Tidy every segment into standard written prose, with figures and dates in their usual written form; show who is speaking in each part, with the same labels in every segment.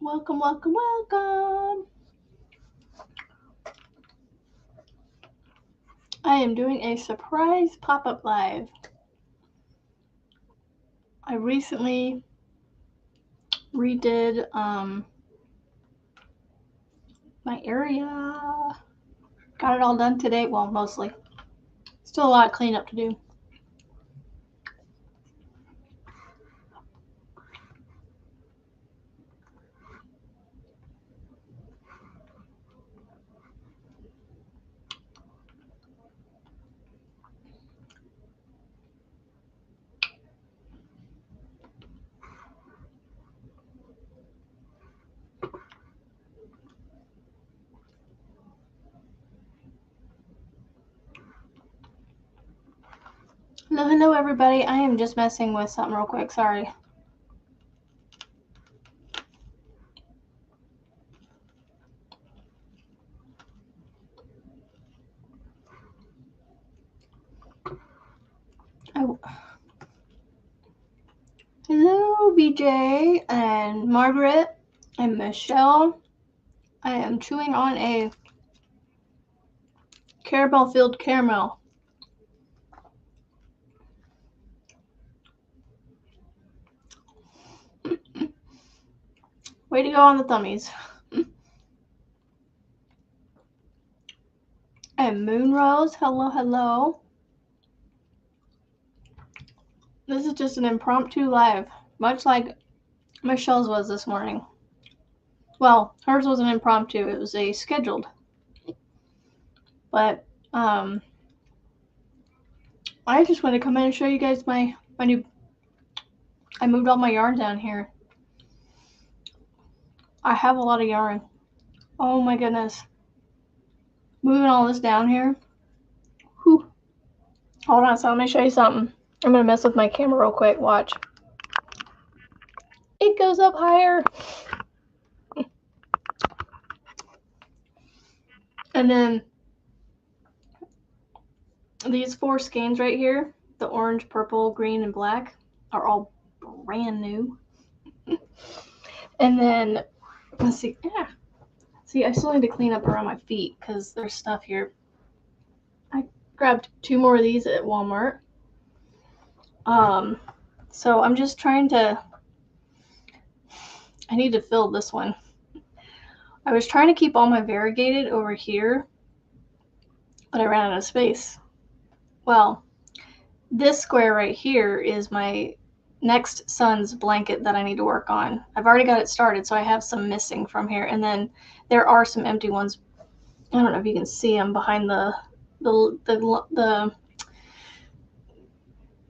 Speaker 1: Welcome, welcome, welcome. I am doing a surprise pop-up live. I recently redid my area. Got it all done today. Well, mostly. Still a lot of cleanup to do. Hello, everybody. I am just messing with something real quick. Sorry. Hello, BJ and Margaret and Michelle. I am chewing on a caramel-filled caramel. Way to go on the thummies. And Moonrose, hello. This is just an impromptu live, much like Michelle's was this morning. Well, hers wasn't impromptu, it was a scheduled. But I just want to come in and show you guys my new, I moved all my yarn down here. I have a lot of yarn. Oh my goodness. Moving all this down here. Whew. Hold on, so let me show you something. I'm going to mess with my camera real quick. Watch. It goes up higher. And then these 4 skeins right here, the orange, purple, green, and black, are all brand new. And then, let's see. Yeah. See, I still need to clean up around my feet because there's stuff here. I grabbed 2 more of these at Walmart. So I'm just trying to, I need to fill this one. I was trying to keep all my variegated over here, but I ran out of space. Well, this square right here is my next son's blanket that I need to work on. I've already got it started, so I have some missing from here. And then there are some empty ones. I don't know if you can see them behind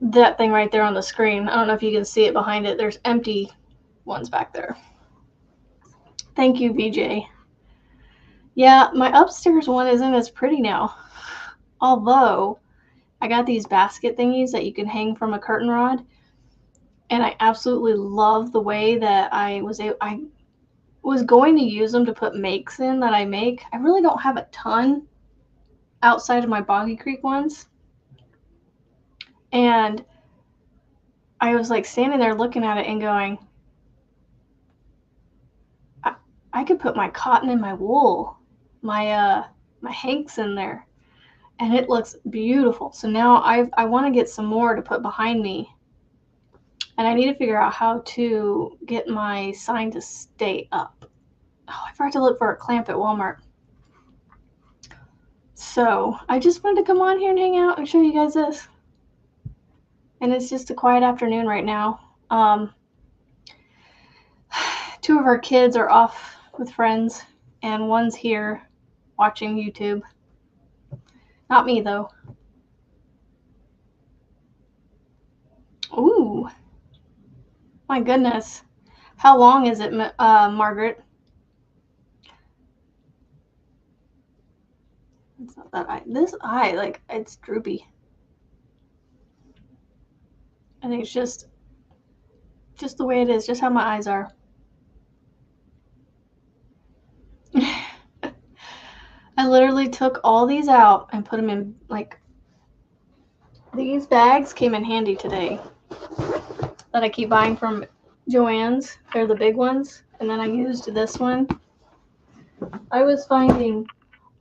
Speaker 1: that thing right there on the screen. I don't know if you can see it behind it. There's empty ones back there. Thank you, BJ. Yeah, my upstairs one isn't as pretty now. Although I got these basket thingies that you can hang from a curtain rod, and I absolutely love the way that I was going to use them to put makes in that I make. I really don't have a ton outside of my Boggy Creek ones. And I was like standing there looking at it and going, I could put my cotton and my wool, my hanks in there, and it looks beautiful. So now I want to get some more to put behind me, and I need to figure out how to get my sign to stay up. Oh, I forgot to look for a clamp at Walmart. So I just wanted to come on here and hang out and show you guys this. And it's just a quiet afternoon right now. 2 of our kids are off with friends, and one's here watching YouTube. Not me, though. Ooh. My goodness. How long is it, Margaret? It's not that eye. This eye, like, it's droopy. I think it's just the way it is, just how my eyes are. I literally took all these out and put them in, like, these bags came in handy today that I keep buying from Joann's. They're the big ones. and then I used this one. I was finding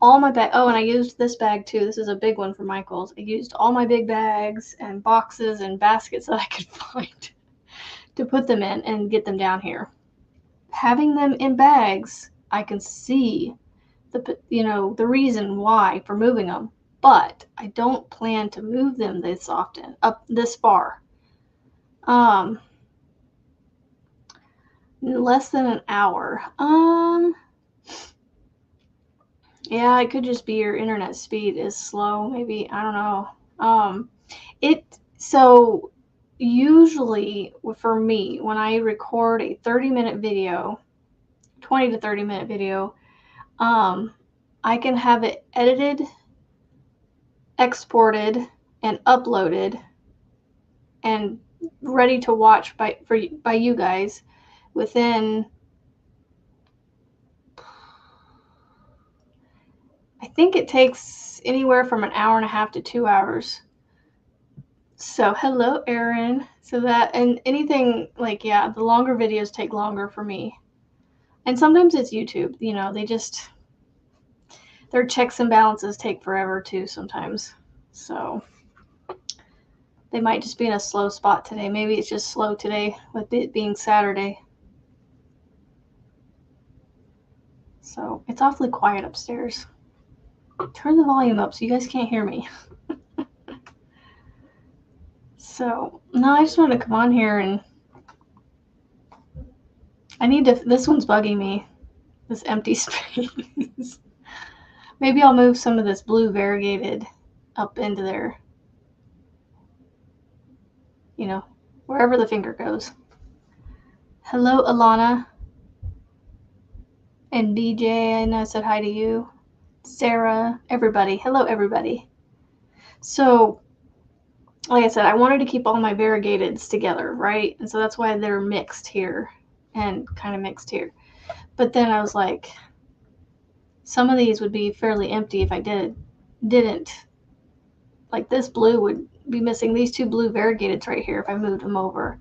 Speaker 1: all my bag. Oh, and I used this bag too. This is a big one for Michael's. I used all my big bags and boxes and baskets that I could find to put them in and get them down here. Having them in bags, I can see the reason why for moving them, but I don't plan to move them this often, up this far. Less than an hour. Yeah, it could just be your internet speed is slow, maybe. I don't know. So usually for me, when I record a 30-minute video, 20 to 30-minute video, I can have it edited, exported, and uploaded and ready to watch by you guys within, I think it takes anywhere from an hour and a half to 2 hours. So hello, Erin. So that, and anything like, yeah, the longer videos take longer for me. And sometimes it's YouTube, their checks and balances take forever too sometimes. So they might just be in a slow spot today. Maybe it's just slow today with it being Saturday. So it's awfully quiet upstairs. Turn the volume up so you guys can't hear me. So, no, I just wanted to come on here and this one's bugging me, this empty space. Maybe I'll move some of this blue variegated up into there, wherever the finger goes. Hello, Alana. And DJ, I know I said hi to you. Sarah, everybody. Hello, everybody. So, like I said, I wanted to keep all my variegateds together, right? And so that's why they're mixed here and kind of mixed here. But then I was like, some of these would be fairly empty if I didn't. Like this blue would be missing these two blue variegateds right here if I moved them over.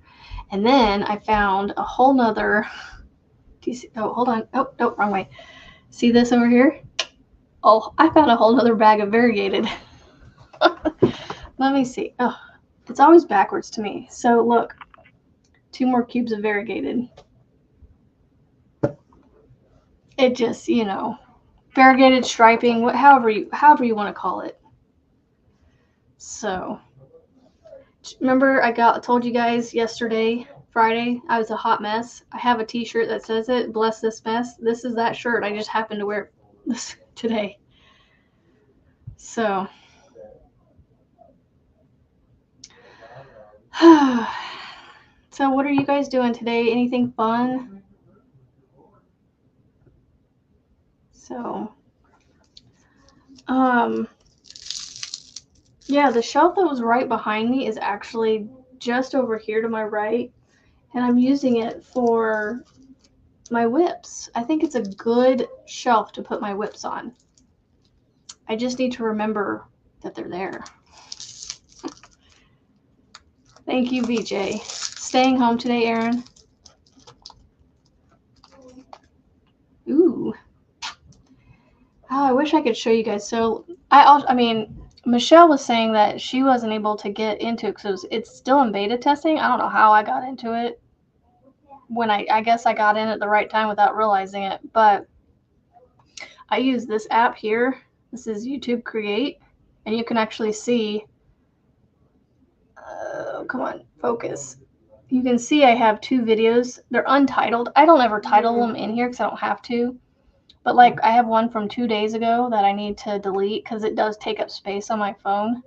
Speaker 1: And then I found a whole nother, do you see? Oh, hold on. Oh, no, wrong way. See this over here? Oh, I found a whole nother bag of variegated. Let me see. Oh, it's always backwards to me. So look, 2 more cubes of variegated. It just, variegated striping, however you want to call it. So, remember I told you guys yesterday, Friday, I was a hot mess. I have a t-shirt that says it, bless this mess. This is that shirt. I just happened to wear this today. So, so what are you guys doing today? Anything fun? So, yeah, the shelf that was right behind me is actually just over here to my right, and I'm using it for my whips. I think it's a good shelf to put my whips on. I just need to remember that they're there. Thank you, VJ. Staying home today, Erin? Ooh. Oh, I wish I could show you guys. So, Michelle was saying that she wasn't able to get into it because it's still in beta testing. I don't know how I got into it. When I guess I got in at the right time without realizing it. But I use this app here. This is YouTube Create. And you can actually see, come on, focus. You can see I have 2 videos. They're untitled. I don't ever title them in here because I don't have to. But like I have one from 2 days ago that I need to delete because it does take up space on my phone.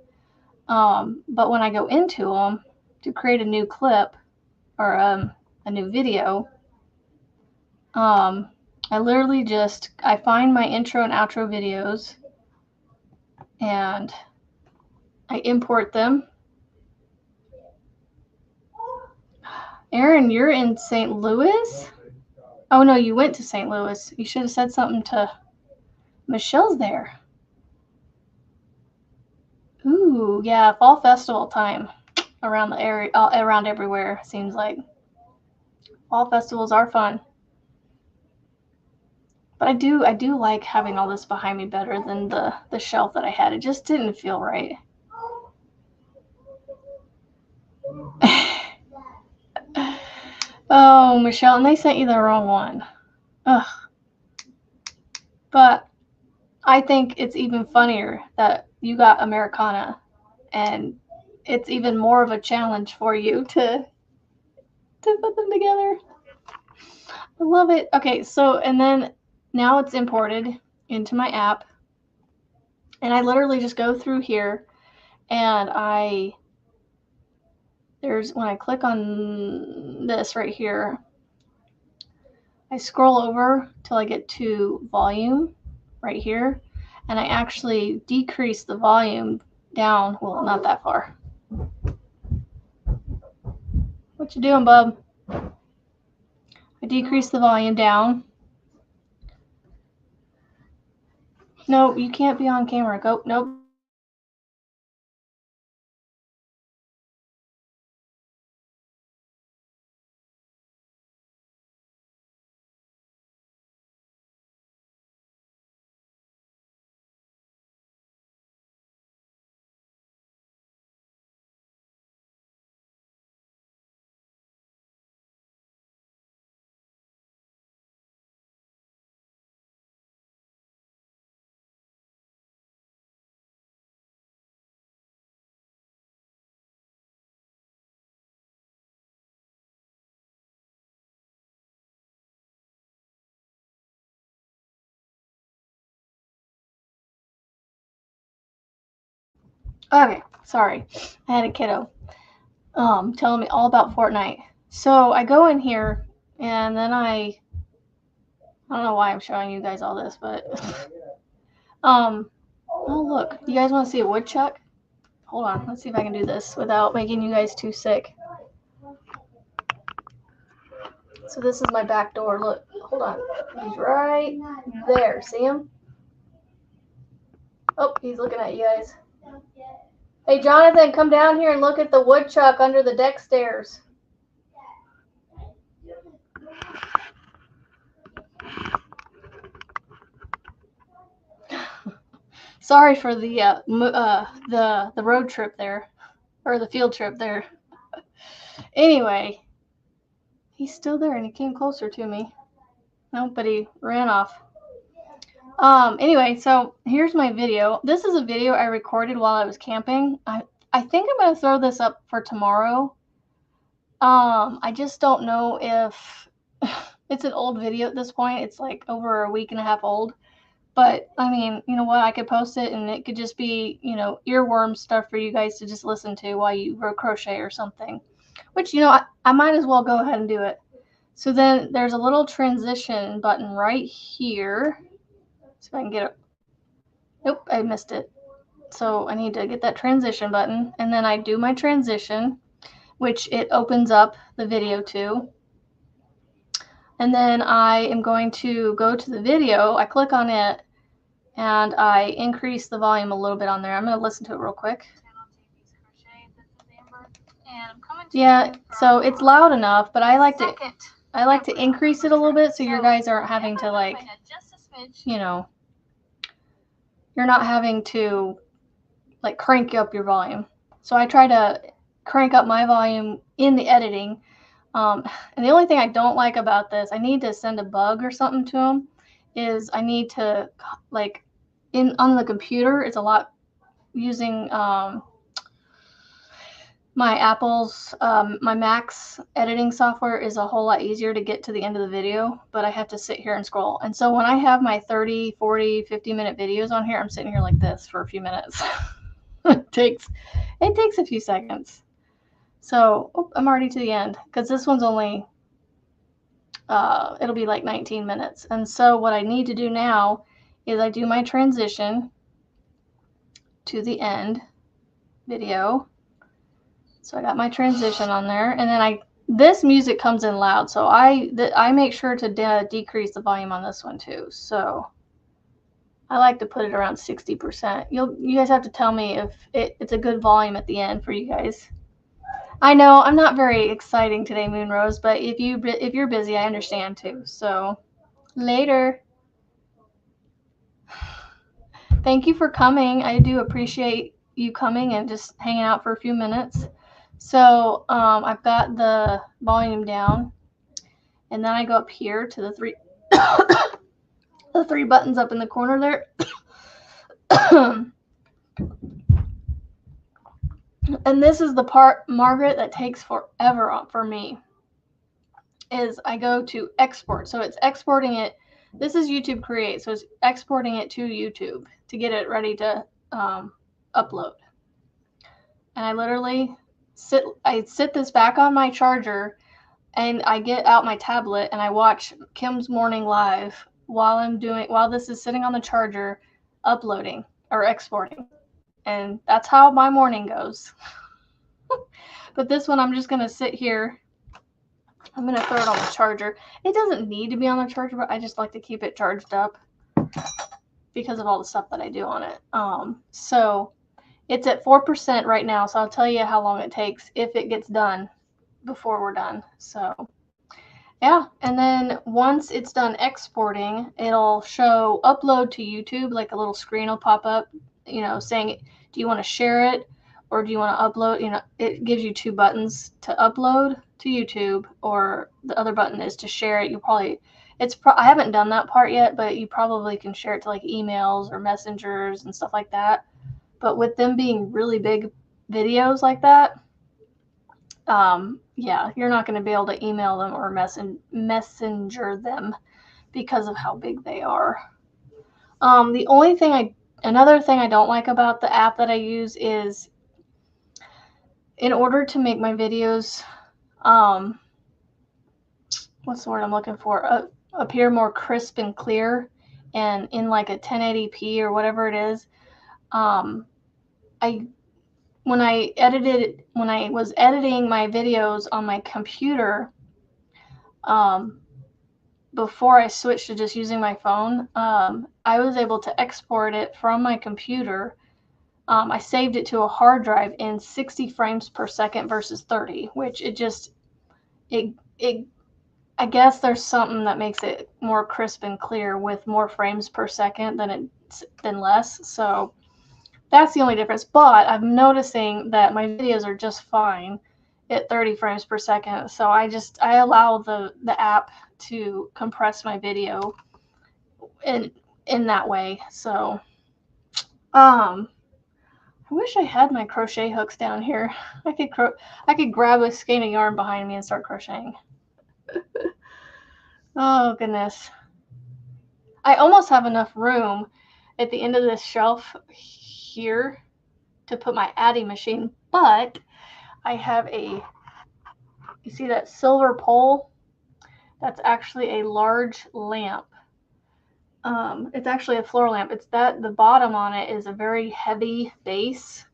Speaker 1: But when I go into them to create a new clip or a new video, I literally I find my intro and outro videos and I import them. Erin, you're in St. Louis? Oh no, you went to St. Louis. You should have said something to Michelle's there. Ooh, yeah, fall festival time around the area, around everywhere, seems like. Fall festivals are fun. But I do like having all this behind me better than the shelf that I had. It just didn't feel right. Oh, Michelle, and they sent you the wrong one. Ugh. But I think it's even funnier that you got Americana, and it's even more of a challenge for you to put them together. I love it. Okay, so and then now it's imported into my app, and I literally just go through here, and when I click on this right here, I scroll over till I get to volume right here, and I actually decrease the volume down. Well, not that far. What you doing, bub? I decrease the volume down. No, you can't be on camera. Go. Nope. Okay, sorry. I had a kiddo telling me all about Fortnite. So I go in here, and then I don't know why I'm showing you guys all this, but oh look, you guys want to see a woodchuck? Hold on, let's see if I can do this without making you guys too sick. So this is my back door. Look, hold on, he's right there. See him? Oh, he's looking at you guys. Hey, Jonathan, come down here and look at the woodchuck under the deck stairs. Sorry for the road trip there, or the field trip there. Anyway, he's still there, and he came closer to me. No, but he ran off. Anyway, so here's my video. This is a video I recorded while I was camping. I think I'm gonna throw this up for tomorrow. I just don't know if it's an old video at this point. It's like over a week and a half old. But I mean, you know what? I could post it, and it could just be, earworm stuff for you guys to just listen to while you crochet or something. Which, I might as well go ahead and do it. So then there's a little transition button right here. See if I can get it. Nope, I missed it. So I need to get that transition button, and then I do my transition, which it opens up the video to. And then I am going to go to the video. I click on it, and I increase the volume a little bit on there. I'm going to listen to it real quick. Yeah, so it's loud enough, but I like to increase it a little bit so your guys aren't having to you're not having to crank up your volume. So I try to crank up my volume in the editing. And the only thing I don't like about this, I need to send a bug or something to them, is I need to on the computer, it's a lot using my Apple's, my Mac's editing software is a whole lot easier to get to the end of the video, but I have to sit here and scroll. And so when I have my 30, 40, 50-minute videos on here, I'm sitting here like this for a few minutes. It takes a few seconds. So I'm already to the end, because this one's only, it'll be like 19 minutes. And so what I need to do now is I do my transition to the end video. So I got my transition on there, and then this music comes in loud, so I make sure to decrease the volume on this one too. So I like to put it around 60%. You guys have to tell me if it's a good volume at the end for you guys. I know I'm not very exciting today, Moonrose, but if you're busy, I understand too. So later. Thank you for coming. I do appreciate you coming and just hanging out for a few minutes. So I've got the volume down, and then I go up here to the three the three buttons up in the corner there. And this is the part, Margaret, that takes forever for me, is I go to export. So it's exporting it. This is YouTube Create, so it's exporting it to YouTube to get it ready to upload. And I literally sit this back on my charger, and I get out my tablet and I watch Kim's Morning Live while this is sitting on the charger, uploading or exporting. And that's how my morning goes. But this one, I'm just going to sit here. I'm going to throw it on the charger. It doesn't need to be on the charger, but I just like to keep it charged up because of all the stuff that I do on it. So it's at 4% right now, so I'll tell you how long it takes if it gets done before we're done. So yeah, and then once it's done exporting, it'll show upload to YouTube, like a little screen will pop up, saying, do you want to share it or do you want to upload? It gives you two buttons to upload to YouTube, or the other button is to share it. I haven't done that part yet, but you probably can share it to like emails or messengers and stuff like that. But with them being really big videos like that, yeah, you're not going to be able to email them or messenger them because of how big they are. Another thing I don't like about the app that I use is, in order to make my videos, what's the word I'm looking for, appear more crisp and clear and in like a 1080p or whatever it is, when I was editing my videos on my computer, before I switched to just using my phone, I was able to export it from my computer. I saved it to a hard drive in 60 frames per second versus 30, which I guess there's something that makes it more crisp and clear with more frames per second than less. So that's the only difference. But I'm noticing that my videos are just fine at 30 frames per second. So I allow the app to compress my video in that way. So I wish I had my crochet hooks down here. I could grab a skein of yarn behind me and start crocheting. Oh goodness. I almost have enough room at the end of this shelf here to put my adding machine, but I have you see that silver pole? That's actually a large lamp. It's actually a floor lamp. The bottom on it is a very heavy base,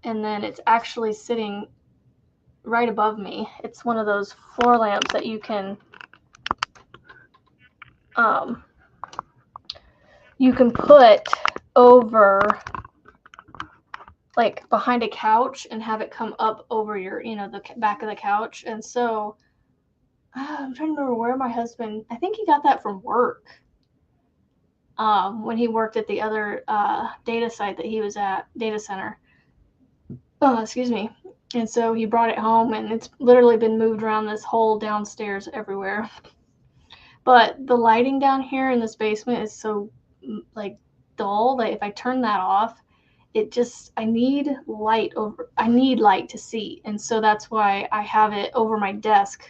Speaker 1: and then it's actually sitting right above me. It's one of those floor lamps that you can put over, like behind a couch, and have it come up over your, the back of the couch. And so I'm trying to remember where my husband, I think he got that from work. When he worked at the other data center. Excuse me. And so he brought it home, and it's literally been moved around this whole downstairs everywhere. But the lighting down here in this basement is so like dull that if I turn that off, I need light to see. And so that's why I have it over my desk,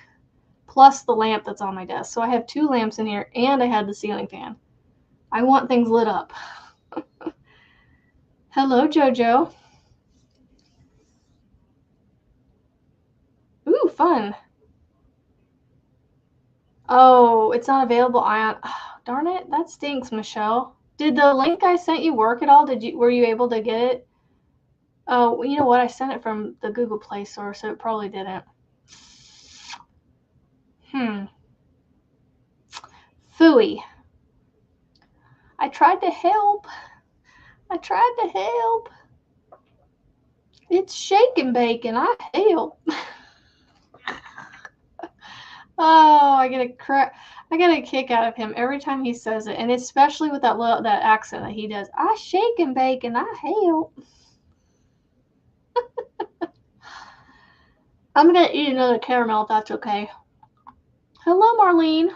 Speaker 1: plus the lamp that's on my desk. So I have two lamps in here, and I had the ceiling fan. I want things lit up. Hello, Jojo. Ooh, fun. Oh, it's not available, Ion. Oh, darn it, that stinks, Michelle. Did the link I sent you work at all? Were you able to get it? Oh, you know what? I sent it from the Google Play Store, so it probably didn't. Phooey. I tried to help. It's shake and bake, and I help. Oh, I get a kick out of him every time he says it, and especially with that accent that he does. I shake and bake and I help. I'm gonna eat another caramel if that's okay. Hello, Marlene.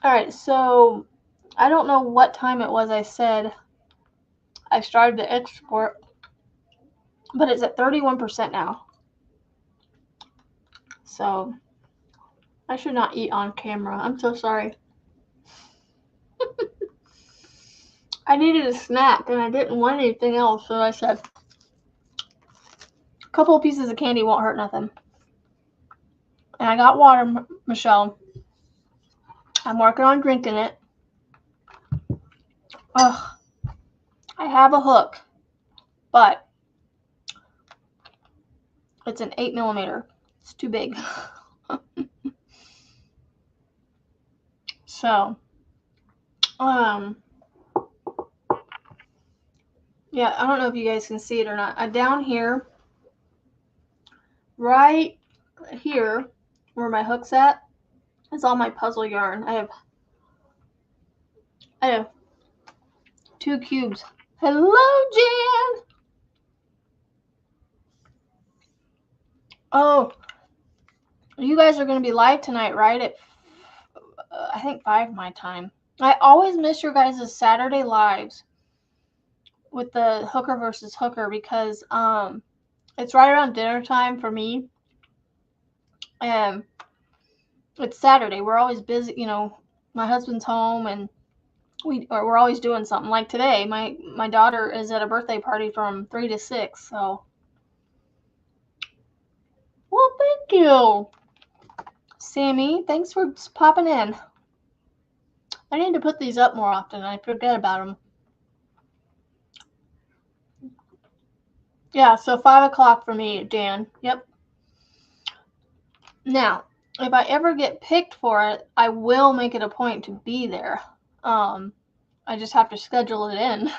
Speaker 1: Alright, so I don't know what time it was I said I started the export, but it's at 31% now. So I should not eat on camera. I'm so sorry. I needed a snack and I didn't want anything else, so I said a couple of pieces of candy won't hurt nothing. And I got water, Michelle. I'm working on drinking it. Ugh. I have a hook, but it's an 8mm. It's too big. So, yeah, I don't know if you guys can see it or not. Down here, right here, where my hook's at, is all my puzzle yarn. I have 2 cubes. Hello, Jan! Oh, you guys are going to be live tonight, right? At, I think 5 my time. I always miss your guys' Saturday lives with the hooker versus hooker because it's right around dinner time for me. And it's Saturday. We're always busy, you know, my husband's home and we're always doing something. Like today, my daughter is at a birthday party from 3 to 6, so. Well, thank you, Sammy. Thanks for popping in. I need to put these up more often. I forget about them. Yeah, so 5 o'clock for me, Dan. Yep. Now, if I ever get picked for it, I will make it a point to be there. I just have to schedule it in.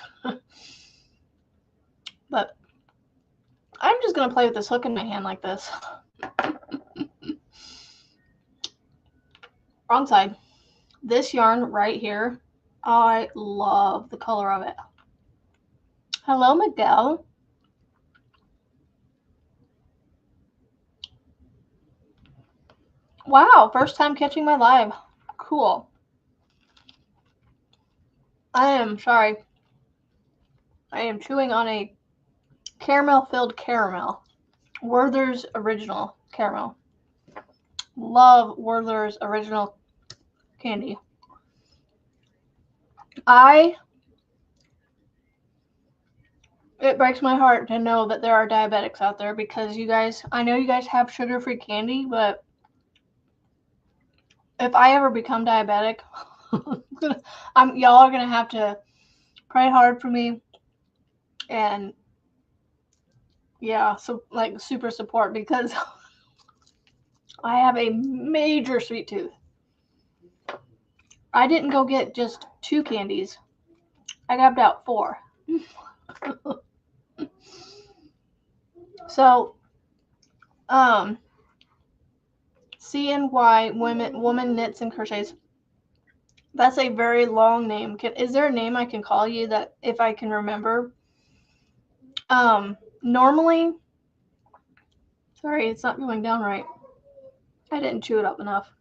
Speaker 1: But I'm just going to play with this hook in my hand like this. Wrong side. This yarn right here, I love the color of it. Hello, Miguel. Wow, first time catching my live. Cool. I am chewing on a caramel-filled caramel. Werther's Original Caramel. Love Werther's Original candy. It breaks my heart to know that there are diabetics out there because you guys, I know you guys have sugar-free candy, but if I ever become diabetic, y'all are gonna have to pray hard for me, and yeah, so like super support because I have a major sweet tooth. I didn't go get just 2 candies. I grabbed out 4. So, CNY Woman Knits and Crochets. That's a very long name. Is there a name I can call you that if I can remember? Normally, sorry, it's not going down right. I didn't chew it up enough.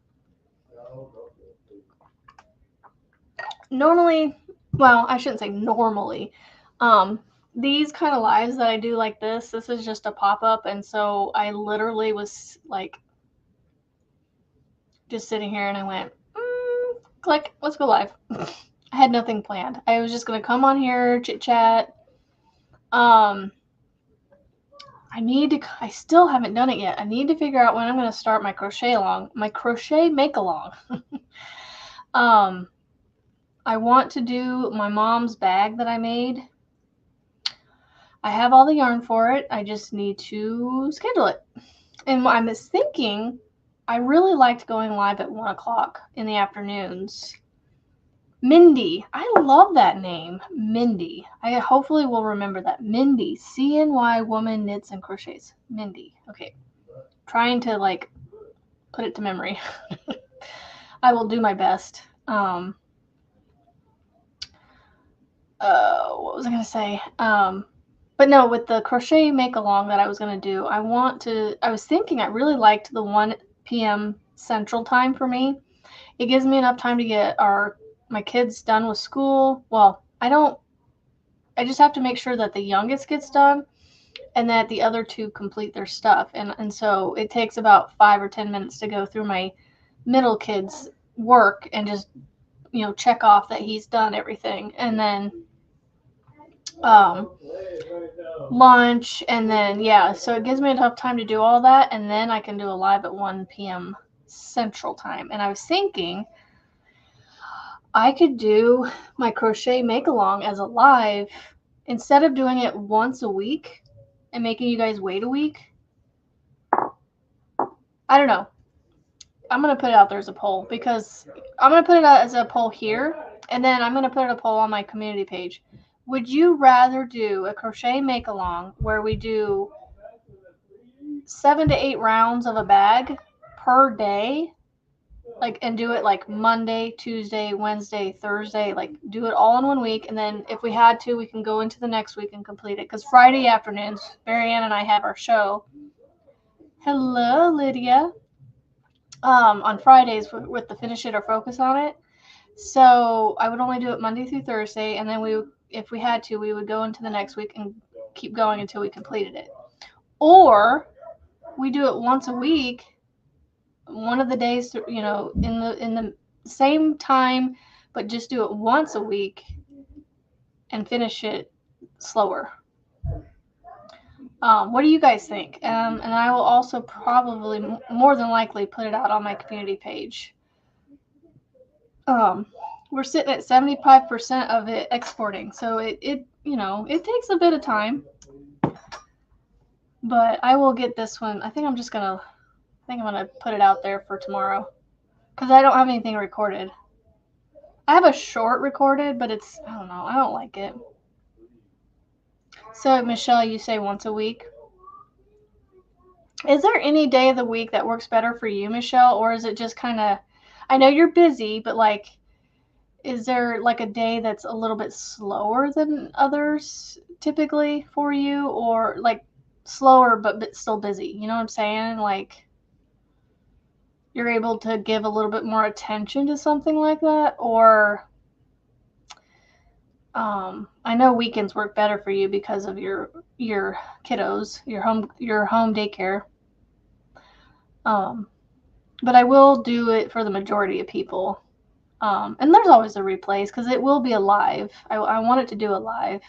Speaker 1: Normally, well, I shouldn't say normally. These kind of lives that I do like this is just a pop-up, and so I literally was like just sitting here and I went, click, let's go live. I had nothing planned. I was just gonna come on here, chit chat. I still haven't done it yet. I need to figure out when I'm gonna start my crochet make along. I want to do my mom's bag that I made. I have all the yarn for it. I just need to schedule it. And I was thinking, I really liked going live at 1 o'clock in the afternoons. Mindy. I love that name. Mindy. I hopefully will remember that. Mindy. CNY Woman Knits and Crochets. Mindy. Okay. Trying to like put it to memory. I will do my best. What was I going to say? But no, with the crochet make along that I was going to do, I was thinking I really liked the 1 p.m. Central Time for me. It gives me enough time to get my kids done with school. Well, I just have to make sure that the youngest gets done and that the other two complete their stuff. And so it takes about 5 or 10 minutes to go through my middle kid's work and just, check off that he's done everything. And then lunch, and then, yeah, so it gives me enough time to do all that, and then I can do a live at 1 p.m. Central Time. And I was thinking I could do my crochet make along as a live instead of doing it once a week and making you guys wait a week. I don't know. I'm going to put it out there as a poll, because I'm going to put it out as a poll here, and then I'm going to put a poll on my community page. Would you rather do a crochet make along where we do 7 to 8 rounds of a bag per day, and do it like Monday, Tuesday, Wednesday, Thursday, do it all in 1 week, and then if we had to, we can go into the next week and complete it, because Friday afternoons, Marianne and I have our show. Hello, Lydia. On Fridays with the Finish It or Focus on It. So I would only do it Monday through Thursday, and then if we had to, we would go into the next week and keep going until we completed it. Or we do it once a week, one of the days, in the same time, but just do it once a week and finish it slower. What do you guys think? And I will also probably, more than likely, put it out on my community page. We're sitting at 75% of it exporting, so it takes a bit of time. But I will get this one. I think I'm gonna put it out there for tomorrow, because I don't have anything recorded. I have a short recorded, but I don't know. I don't like it. So, Michelle, you say once a week. Is there any day of the week that works better for you, Michelle? Or is it just kind of, I know you're busy, but is there a day that's a little bit slower than others typically for you? Or slower, but still busy? You know what I'm saying? You're able to give a little bit more attention to something like that? Or I know weekends work better for you because of your kiddos, your home daycare. But I will do it for the majority of people. And there's always the replays, because it will be a live. I want it to do a live.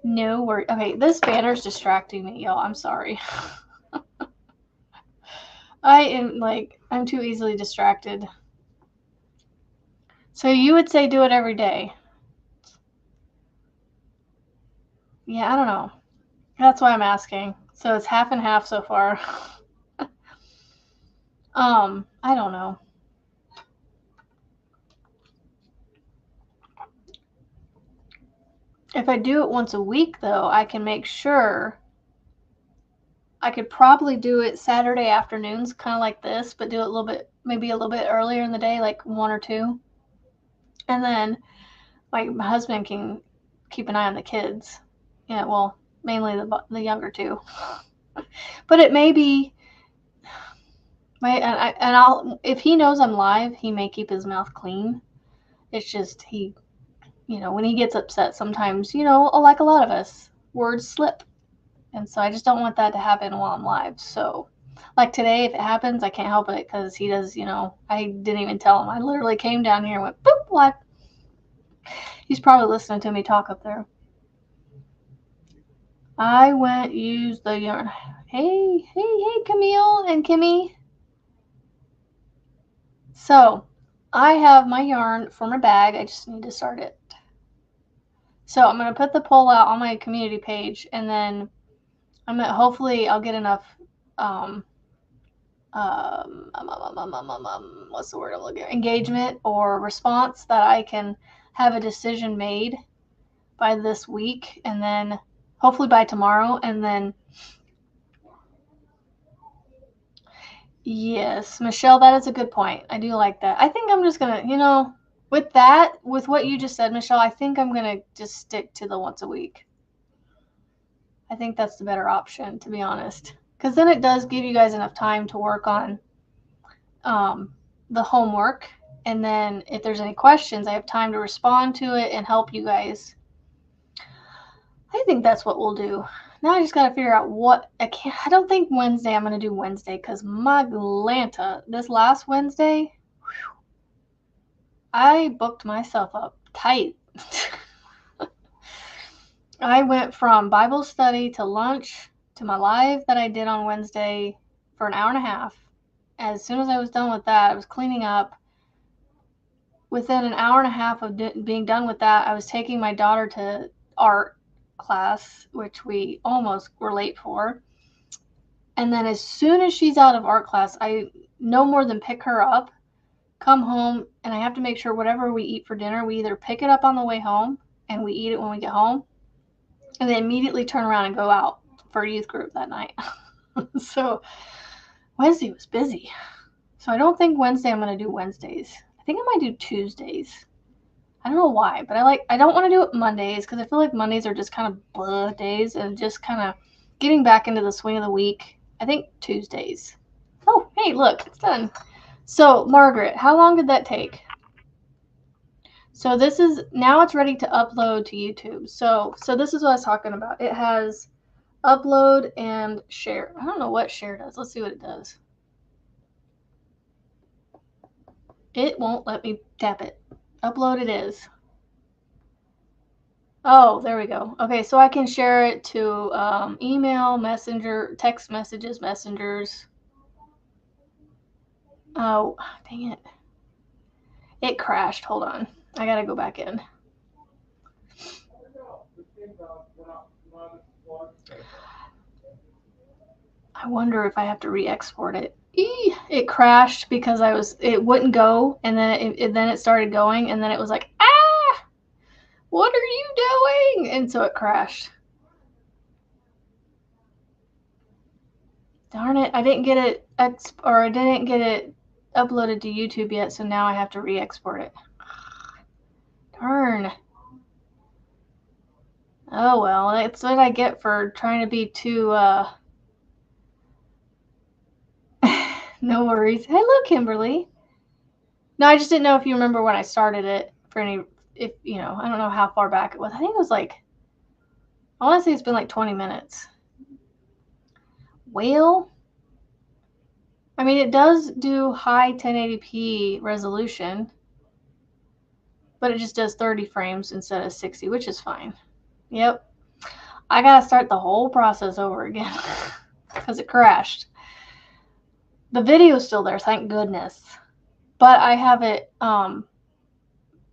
Speaker 1: No worries. Okay, this banner's distracting me, y'all. I'm sorry. I'm too easily distracted. So you would say do it every day. Yeah, I don't know. That's why I'm asking. So it's half and half so far. I don't know. If I do it once a week, though, I can make sure. I could probably do it Saturday afternoons, kind of like this, but do it maybe a little bit earlier in the day, like 1 or 2. And then my husband can keep an eye on the kids. Yeah, well, mainly the younger two. But it may be if he knows I'm live, he may keep his mouth clean. It's just when he gets upset, sometimes, like a lot of us, words slip. And so I just don't want that to happen while I'm live. So like today, if it happens, I can't help it, because he does, I didn't even tell him. I literally came down here and went boop live. He's probably listening to me talk up there. I went use the yarn. Hey, Camille and Kimmy. So I have my yarn for my bag. I just need to start it. So I'm going to put the poll out on my community page, and then hopefully I'll get enough what's the word I'm looking at? Engagement or response that I can have a decision made by this week, and then hopefully by tomorrow. And then Yes, Michelle, that is a good point. I do like that. I think I'm just gonna, with that, with what you just said, Michelle, I think I'm gonna just stick to the once a week. I think that's the better option, to be honest, because then it does give you guys enough time to work on the homework, and then if there's any questions, I have time to respond to it and help you guys. I think that's what we'll do. Now I just got to figure out what I don't think Wednesday I'm going to do Wednesday because my Glanta, this last Wednesday, I booked myself up tight. I went from Bible study to lunch to my live that I did on Wednesday for an hour and a half. As soon as I was done with that, I was cleaning up. Within an hour and a half of being done with that, I was taking my daughter to art class, which we almost were late for. And then as soon as she's out of art class, I no more than pick her up, come home, and I have to make sure whatever we eat for dinner, we either pick it up on the way home and we eat it when we get home, and then immediately turn around and go out for a youth group that night. So Wednesday was busy. So I don't think Wednesday I'm going to do Wednesdays. I think I might do Tuesdays. I don't know why, but I don't want to do it Mondays because I feel like Mondays are just kind of blah days and just kind of getting back into the swing of the week. I think Tuesdays. Oh, hey, look, it's done. So, Margaret, how long did that take? So this is, now it's ready to upload to YouTube. So this is what I was talking about. It has upload and share. I don't know what share does. Let's see what it does. It won't let me tap it. Upload it is. Oh, there we go. Okay, so I can share it to email, messenger, text messages, messengers. Oh, dang it. It crashed. Hold on. I gotta go back in. I wonder if I have to re-export it. It crashed because it wouldn't go, and then it started going, and then it was like, ah, what are you doing? And so it crashed. Darn it, I didn't get it uploaded to YouTube yet, so now I have to re-export it. Darn. Oh well, that's what I get for trying to be too no worries. Hello, Kimberly. No, I just didn't know if you remember when I started it I don't know how far back it was. I think it was I want to say it's been like 20 minutes. Well, I mean, it does do high 1080p resolution, but it just does 30 frames instead of 60, which is fine. Yep. I gotta start the whole process over again because it crashed. The video is still there, thank goodness. But I have it, I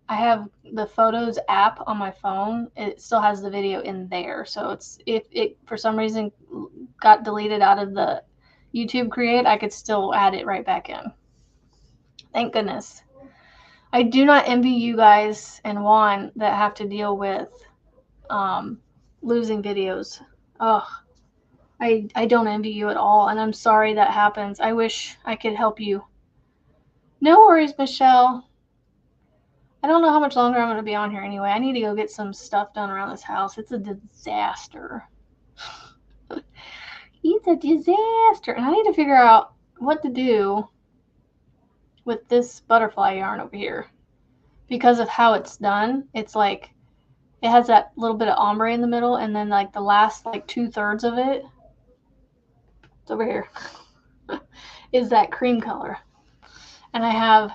Speaker 1: have the Photos app on my phone. It still has the video in there. So if it for some reason got deleted out of the YouTube Create, I could still add it right back in. Thank goodness. I do not envy you guys and Juan that have to deal with losing videos. Oh, I don't envy you at all, and I'm sorry that happens. I wish I could help you. No worries, Michelle. I don't know how much longer I'm going to be on here anyway. I need to go get some stuff done around this house. It's a disaster. It's a disaster. And I need to figure out what to do with this butterfly yarn over here. Because of how it's done, it's like it has that little bit of ombre in the middle, and then like the last 2/3 of it, it's over here, is that cream color. And I have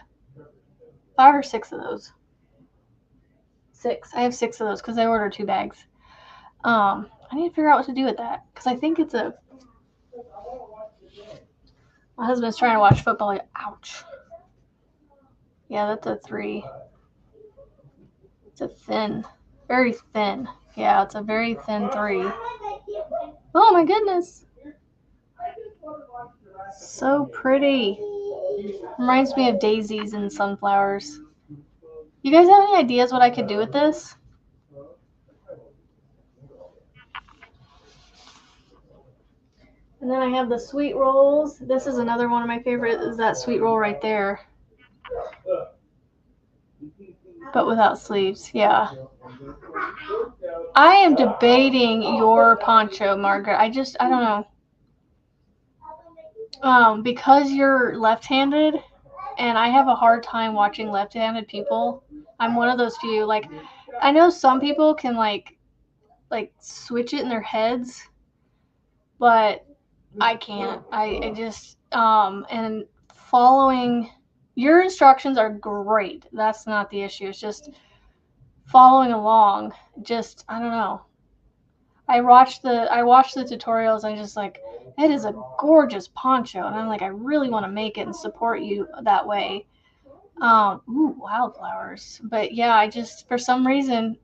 Speaker 1: 5 or 6 of those. 6. I have 6 of those because I ordered 2 bags. I need to figure out what to do with that because I think it's a. My husband's trying to watch football. Ouch. Yeah, that's a 3. It's a thin, very thin. Yeah, it's a very thin 3. Oh my goodness. So pretty. Reminds me of daisies and sunflowers. You guys have any ideas what I could do with this? And then I have the sweet rolls. This is another one of my favorites, is that sweet roll right there. But without sleeves, yeah. I am debating your poncho, Margaret. I don't know. Because you're left-handed, and I have a hard time watching left-handed people. I'm one of those few. Like, I know some people can like switch it in their heads, but I can't. I just and following your instructions are great. That's not the issue. It's just following along. Just I don't know. I watched the tutorials. I just like, it is a gorgeous poncho, and I'm like, I really want to make it and support you that way. Ooh, wildflowers. But yeah, I just for some reason,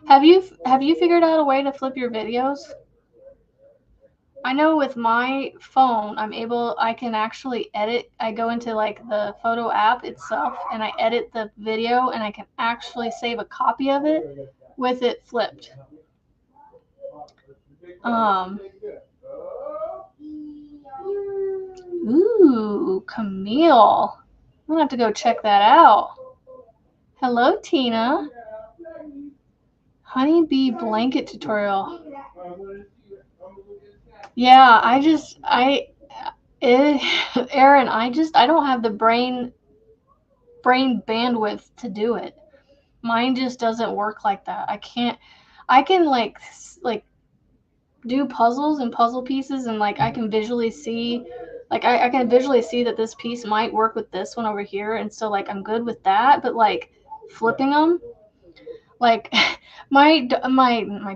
Speaker 1: have you figured out a way to flip your videos? I know with my phone, I can actually edit. I go into like the photo app itself and I edit the video and I can actually save a copy of it with it flipped. Ooh, Camille. I'm gonna have to go check that out. Hello, Tina. Honeybee blanket tutorial. Yeah, Erin, I don't have the brain bandwidth to do it. Mine just doesn't work like that. I can like do puzzles and puzzle pieces, and like I can visually see that this piece might work with this one over here, and so like I'm good with that, but like flipping them, like my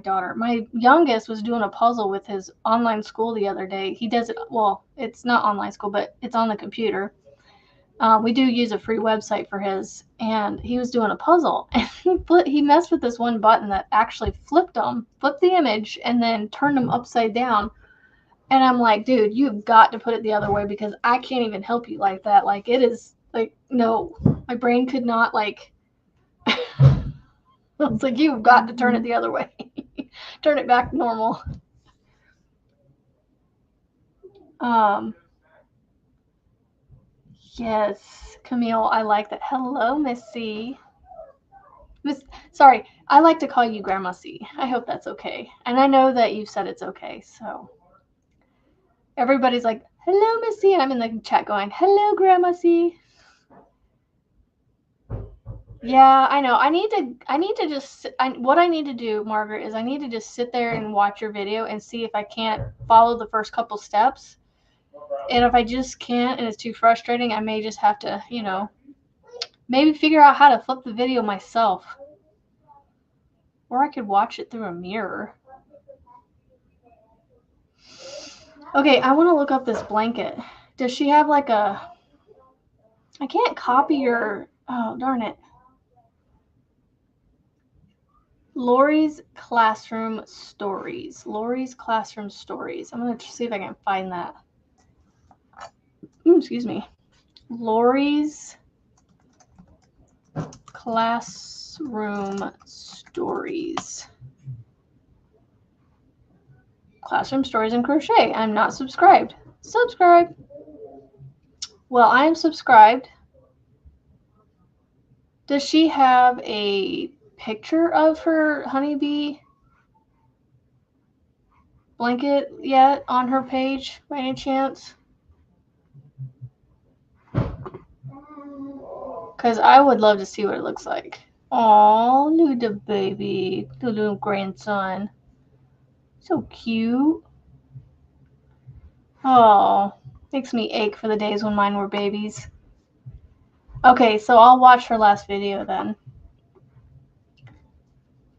Speaker 1: daughter, my youngest, was doing a puzzle with his online school the other day. He does it, well, it's not online school, but it's on the computer. We do use a free website for his, and he was doing a puzzle, and he messed with this one button that actually flipped the image, and then turned them upside down. And I'm like, dude, you've got to put it the other way because I can't even help you like that. Like, it is like, no, my brain could not like. It's like, you've got to turn it the other way, turn it back normal. Yes, Camille, I like that. Hello, Missy. Sorry, I like to call you Grandma C. I hope that's okay. And I know that you said it's okay, so. Everybody's like, hello, Missy, and I'm in the chat going, hello, Grandma C. Yeah, I know. I need to just, what I need to do, Margaret, is I need to just sit there and watch your video and see if I can't follow the first couple steps. And if I just can't and it's too frustrating, I may just have to, maybe figure out how to flip the video myself. Or I could watch it through a mirror. Okay, I want to look up this blanket. Does she have like a... I can't copy your... Oh, darn it. Lori's Classroom Stories. Lori's Classroom Stories. I'm going to see if I can find that. Excuse me. Lori's Classroom Stories. Classroom Stories and Crochet. I'm not subscribed. Subscribe. Well, I am subscribed. Does she have a picture of her honeybee blanket yet on her page by any chance? Because I would love to see what it looks like. Aw, little baby, the little grandson. So cute. Oh, makes me ache for the days when mine were babies. Okay, so I'll watch her last video then.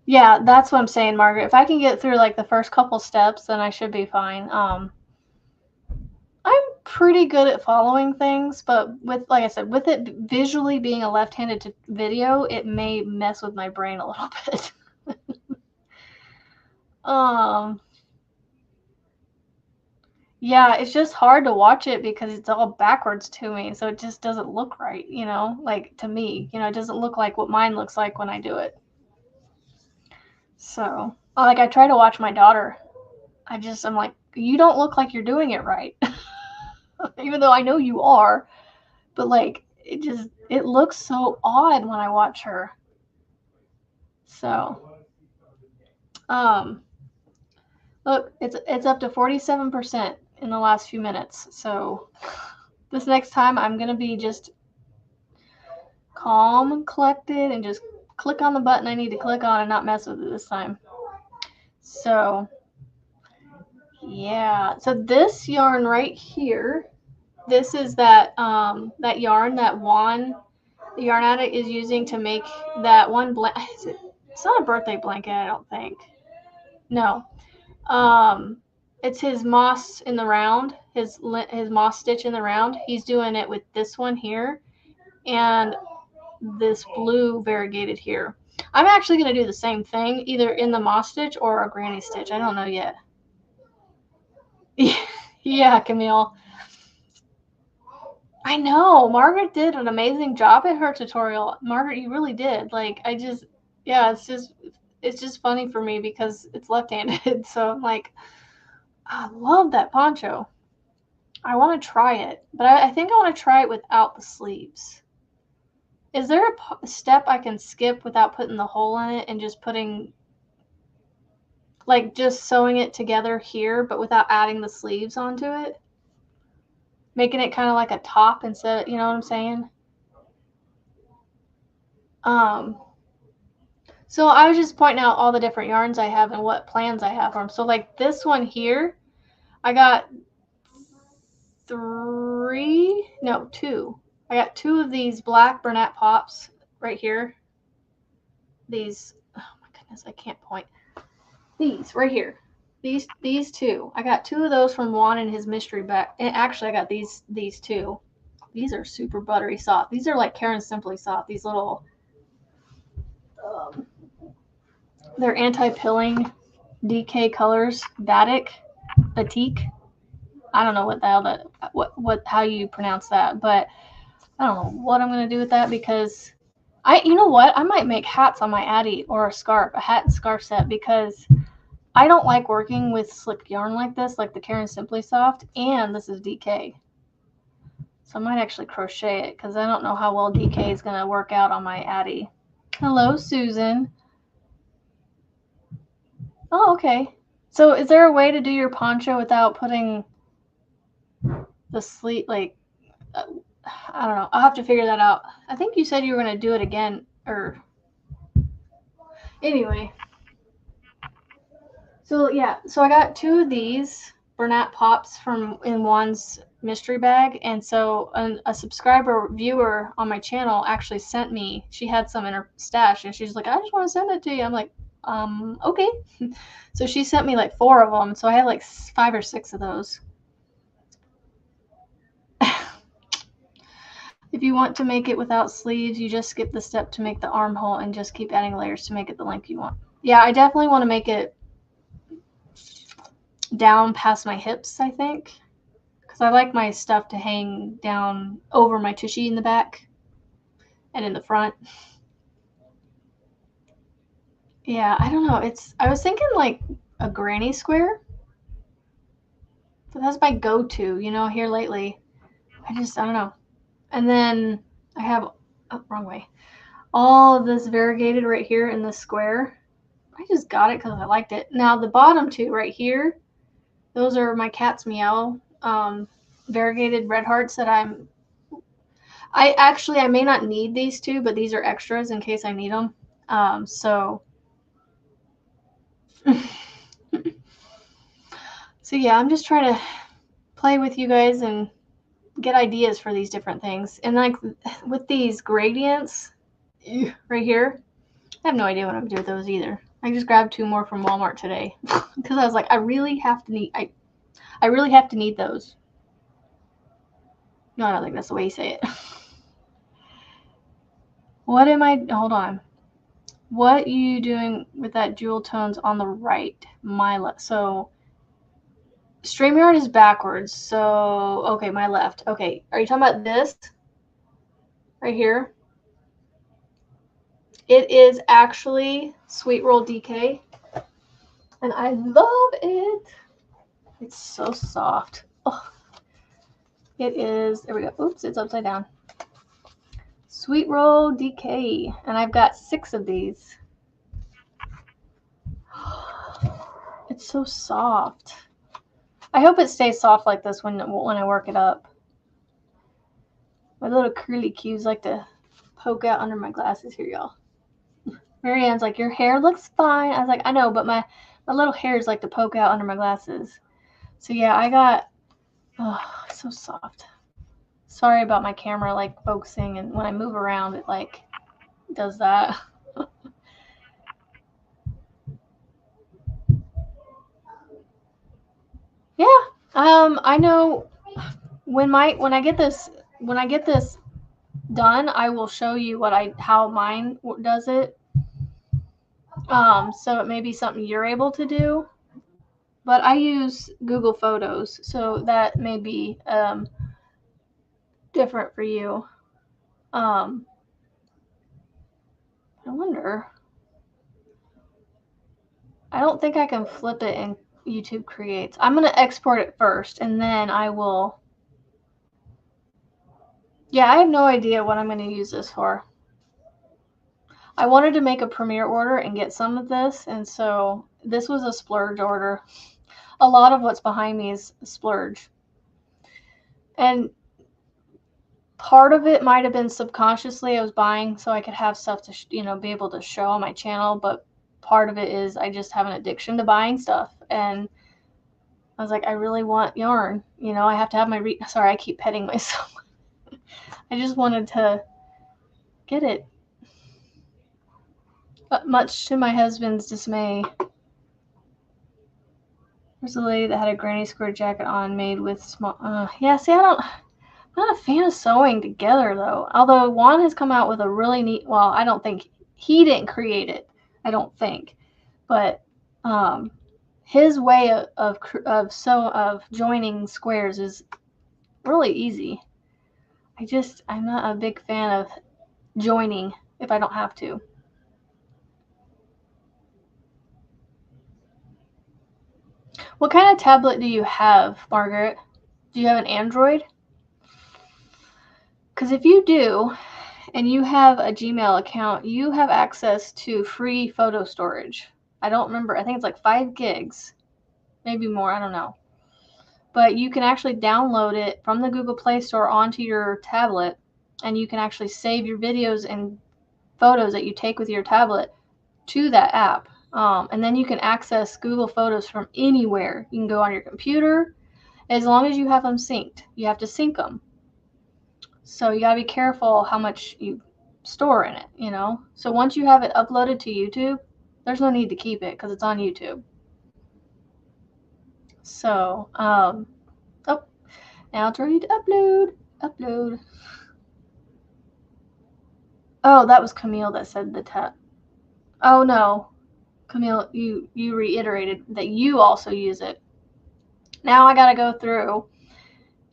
Speaker 1: Yeah, that's what I'm saying, Margaret. If I can get through like the first couple steps, then I should be fine. I'm pretty good at following things, but like I said, with it visually being a left-handed video, it may mess with my brain a little bit. Yeah, it's just hard to watch it because it's all backwards to me, so it just doesn't look right, like to me. It doesn't look like what mine looks like when I do it. So, like I try to watch my daughter. I'm like, you don't look like you're doing it right. Even though I know you are, but like it looks so odd when I watch her. So look, it's up to 47% in the last few minutes. So this next time I'm gonna be just calm and collected and just click on the button I need to click on and not mess with it this time. So yeah, so this yarn right here, this is that that yarn that Juan, the yarn addict, is using to make that one blanket. It's not a birthday blanket, I don't think. No, it's his moss in the round, his moss stitch in the round. He's doing it with this one here and this blue variegated here. I'm actually going to do the same thing, either in the moss stitch or a granny stitch. I don't know yet. Yeah, Camille. I know. Margaret did an amazing job at her tutorial. Margaret, you really did. Like, yeah, it's just funny for me because it's left-handed. So I'm like, I love that poncho. I want to try it, but I think I want to try it without the sleeves. Is there a step I can skip without putting the hole in it and just putting, like, just sewing it together here, but without adding the sleeves onto it? Making it kind of like a top instead of, you know what I'm saying? So I was just pointing out all the different yarns I have and what plans I have for them. So like this one here, I got two. I got two of these black Bernat pops right here. These, oh my goodness, I can't point. These right here. These two. I got two of those from Juan and his mystery bag. And actually I got these two. These are super buttery soft. These are like Karen Simply Soft. These little they're anti-pilling DK colors. Batik. I don't know what the hell that how you pronounce that, but I don't know what I'm gonna do with that because you know what? I might make hats on my Addy or a hat and scarf set, because I don't like working with slick yarn like this, like the Karen Simply Soft, and this is DK. So I might actually crochet it because I don't know how well DK is gonna work out on my Addy. Hello, Susan. Oh, okay. So is there a way to do your poncho without putting the sleeve, like, I don't know. I'll have to figure that out. I think you said you were going to do it again, or anyway. So yeah, so I got two of these Bernat pops in Juan's mystery bag, and so a subscriber viewer on my channel actually sent me. She had some in her stash, and she's like, "I just want to send it to you." I'm like, okay. So she sent me like 4 of them, so I had like 5 or 6 of those. If you want to make it without sleeves, you just skip the step to make the armhole and just keep adding layers to make it the length you want. Yeah, I definitely want to make it down past my hips, I think, because I like my stuff to hang down over my tushy in the back and in the front. Yeah, I don't know. I was thinking like a granny square. So that's my go-to, here lately. I don't know. And then I have, wrong way. All of this variegated right here in this square. I just got it because I liked it. Now the bottom two right here, those are my cat's meow variegated red hearts that I may not need these two, but these are extras in case I need them. So yeah, I'm just trying to play with you guys and get ideas for these different things. And like with these gradients right here, I have no idea what I'm gonna do with those either. I just grabbed 2 more from Walmart today because I was like, I really have to need those. No, I don't think that's the way you say it. Hold on. What are you doing with that jewel tones on the right? My left. So StreamYard is backwards. So, okay, my left. Okay, are you talking about this? Right here? It is actually Sweet Roll DK. And I love it. It's so soft. Oh, it is. There we go. Oops, it's upside down. Sweet Roll DK. And I've got 6 of these. It's so soft. I hope it stays soft like this when I work it up. My little curly cues like to poke out under my glasses here, y'all. Marianne's like, your hair looks fine. I was like, I know, but my little hairs like to poke out under my glasses. So yeah, I got, oh, so soft. Sorry about my camera like focusing, and when I move around, it like does that. Yeah, I know when I get this done, I will show you how mine does it. So it may be something you're able to do, but I use Google Photos, so that may be different for you. I wonder. I don't think I can flip it in YouTube Creates. I'm going to export it first, and then I will. Yeah, I have no idea what I'm going to use this for. I wanted to make a Premiere order and get some of this, and so this was a splurge order. A lot of what's behind me is splurge. And part of it might have been subconsciously I was buying so I could have stuff to, be able to show on my channel, but part of it is I just have an addiction to buying stuff. And I was like, I really want yarn. I have to have my sorry, I keep petting myself. I just wanted to get it. But much to my husband's dismay. There's a lady that had a granny square jacket on made with small... yeah, see, I'm not a fan of sewing together, though. Although Juan has come out with a really neat... Well, I don't think... He didn't create it. I don't think. But his way of joining squares is really easy. I'm not a big fan of joining if I don't have to. What kind of tablet do you have, Margaret? Do you have an Android? Because if you do, and you have a Gmail account, you have access to free photo storage. I don't remember. I think it's like 5 gigs. Maybe more. I don't know. But you can actually download it from the Google Play Store onto your tablet, and you can actually save your videos and photos that you take with your tablet to that app. And then you can access Google Photos from anywhere. You can go on your computer, as long as you have them synced. You have to sync them. So you gotta be careful how much you store in it, So once you have it uploaded to YouTube, there's no need to keep it because it's on YouTube. So, now it's ready to upload. Oh, that was Camille that said the tap. Oh no, Camille, you reiterated that you also use it. Now I gotta go through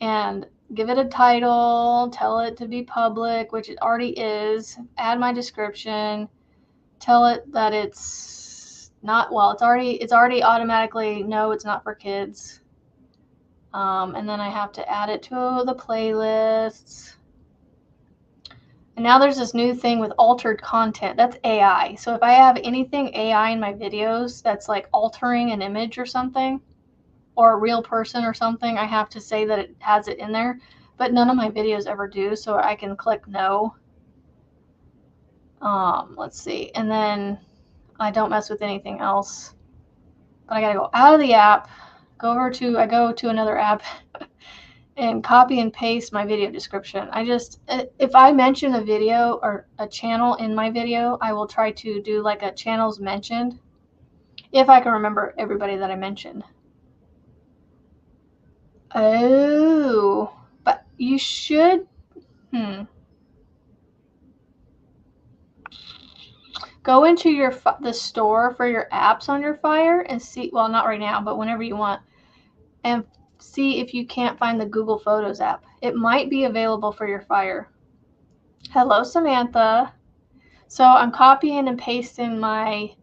Speaker 1: and give it a title, tell it to be public, which it already is, add my description, tell it that it's not, well, it's already automatically, no, it's not for kids. And then I have to add it to the playlists. And now there's this new thing with altered content. That's AI. So if I have anything AI in my videos that's like altering an image or something, or a real person or something, I have to say that it has it in there. But none of my videos ever do, so I can click no. Let's see. And then I don't mess with anything else. But I gotta go out of the app, I go to another app and copy and paste my video description. If I mention a video or a channel in my video, I will try to do like a channels mentioned, if I can remember everybody that I mentioned. Oh, but you should, go into the store for your apps on your Fire and see, well, not right now, but whenever you want, and see if you can't find the Google Photos app. It might be available for your Fire. Hello, Samantha. So I'm copying and pasting my,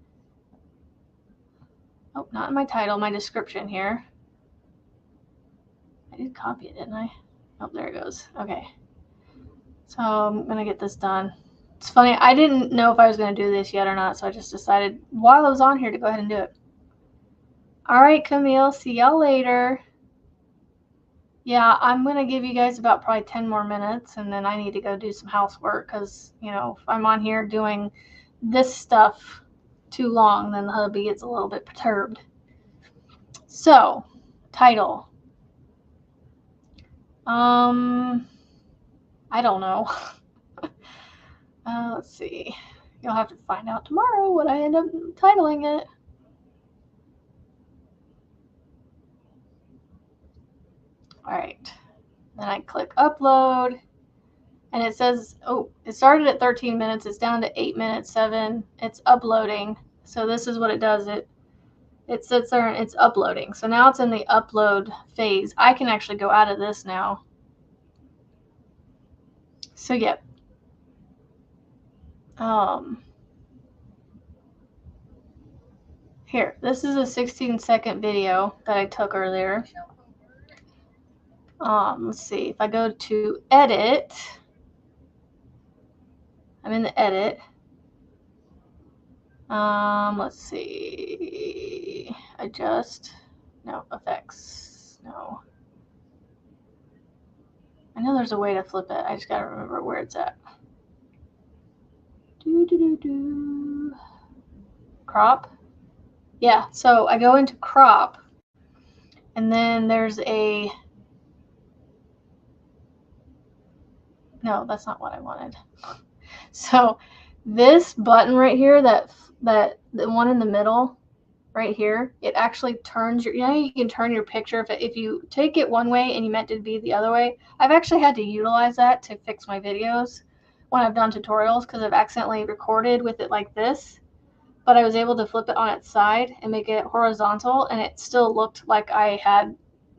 Speaker 1: not my title, my description here. did copy it, didn't I? Oh, there it goes. Okay. So I'm going to get this done. It's funny, I didn't know if I was going to do this yet or not, so I just decided while I was on here to go ahead and do it. All right, Camille, see y'all later. Yeah, I'm going to give you guys about probably 10 more minutes, and then I need to go do some housework because, you know, if I'm on here doing this stuff too long, then the hubby gets a little bit perturbed. So, title. I don't know. Let's see. You'll have to find out tomorrow what I end up titling it. All right. Then I click upload. And it says, oh, it started at 13 minutes. It's down to 8 minutes, 7. It's uploading. So this is what it does. It sits there and it's uploading. So now it's in the upload phase. I can actually go out of this now. So, yep. Here, this is a 16-second video that I took earlier. Let's see. If I go to edit, I'm in the edit. Let's see. Adjust. No, effects. No. I know there's a way to flip it. I just gotta remember where it's at. Crop. Yeah, so I go into crop, and then there's a. No, that's not what I wanted. So this button right here, that the one in the middle, right here, it actually turns your. You know, you can turn your picture if you take it one way and you meant it to be the other way. I've actually had to utilize that to fix my videos when I've done tutorials because I've accidentally recorded with it like this, but I was able to flip it on its side and make it horizontal, and it still looked like I had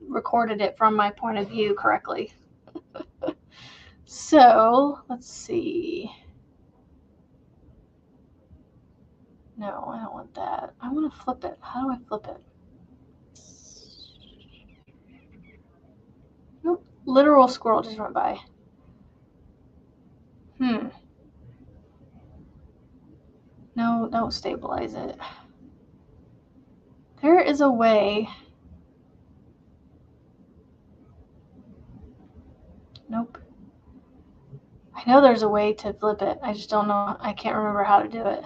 Speaker 1: recorded it from my point of view correctly. So let's see. No, I don't want that. I want to flip it. How do I flip it? Nope. Literal squirrel just went by. No, don't stabilize it. There is a way. Nope. I know there's a way to flip it. I just don't know. I can't remember how to do it.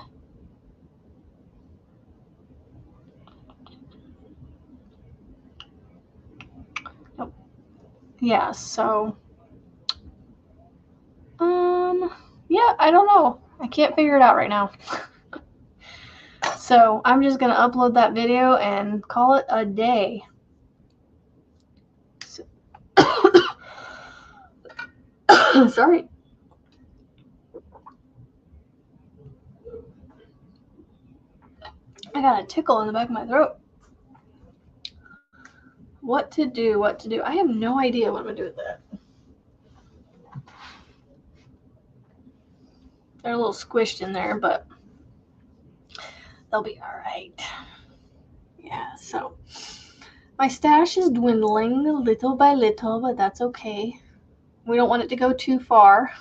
Speaker 1: Nope. Yeah, so. Yeah, I don't know. I can't figure it out right now. So I'm just going to upload that video and call it a day. So sorry. I got a tickle in the back of my throat. What to do? I have no idea what I'm going to do with that. They're a little squished in there, but they'll be all right. Yeah, so my stash is dwindling little by little, but that's okay. We don't want it to go too far.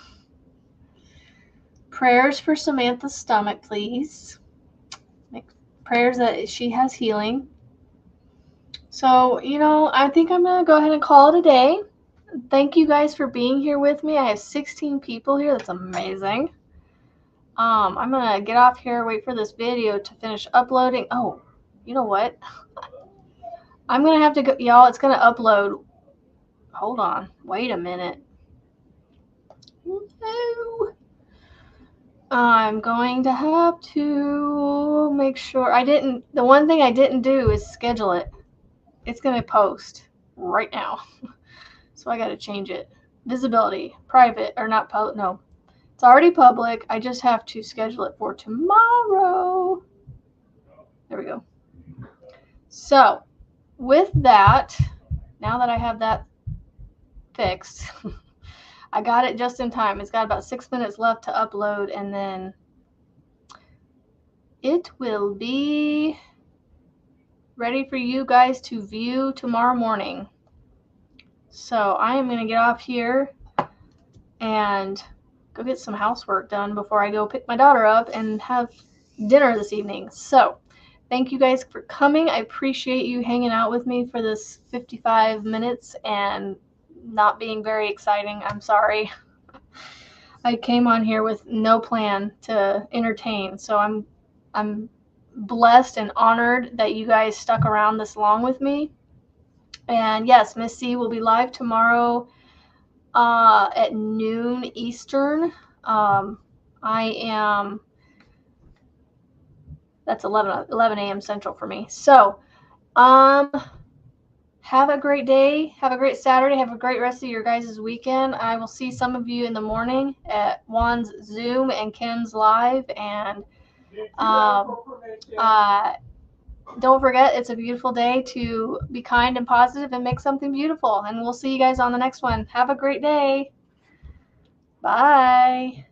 Speaker 1: Prayers for Samantha's stomach, please. Prayers that she has healing. So, you know, I think I'm going to go ahead and call it a day. Thank you guys for being here with me. I have 16 people here. That's amazing. I'm going to get off here, wait for this video to finish uploading. Oh, you know what? I'm going to have to go, y'all, it's going to upload. Hold on. Wait a minute. No. I'm going to have to make sure the one thing I didn't do is schedule it. It's going to post right now. So I got to change it. Visibility, private, or not public. No, it's already public. I just have to schedule it for tomorrow. There we go. So with that, now that I have that fixed, I got it just in time. It's got about 6 minutes left to upload, and then it will be ready for you guys to view tomorrow morning. So I am going to get off here and go get some housework done before I go pick my daughter up and have dinner this evening. So thank you guys for coming. I appreciate you hanging out with me for this 55 minutes and not being very exciting. I'm sorry. I came on here with no plan to entertain, so I'm blessed and honored that you guys stuck around this long with me. And yes, Miss C will be live tomorrow at noon Eastern. That's 11 a.m. Central for me. So have a great day. Have a great Saturday. Have a great rest of your guys' weekend. I will see some of you in the morning at Juan's Zoom and Ken's live. And don't forget, it's a beautiful day to be kind and positive and make something beautiful. And we'll see you guys on the next one. Have a great day. Bye.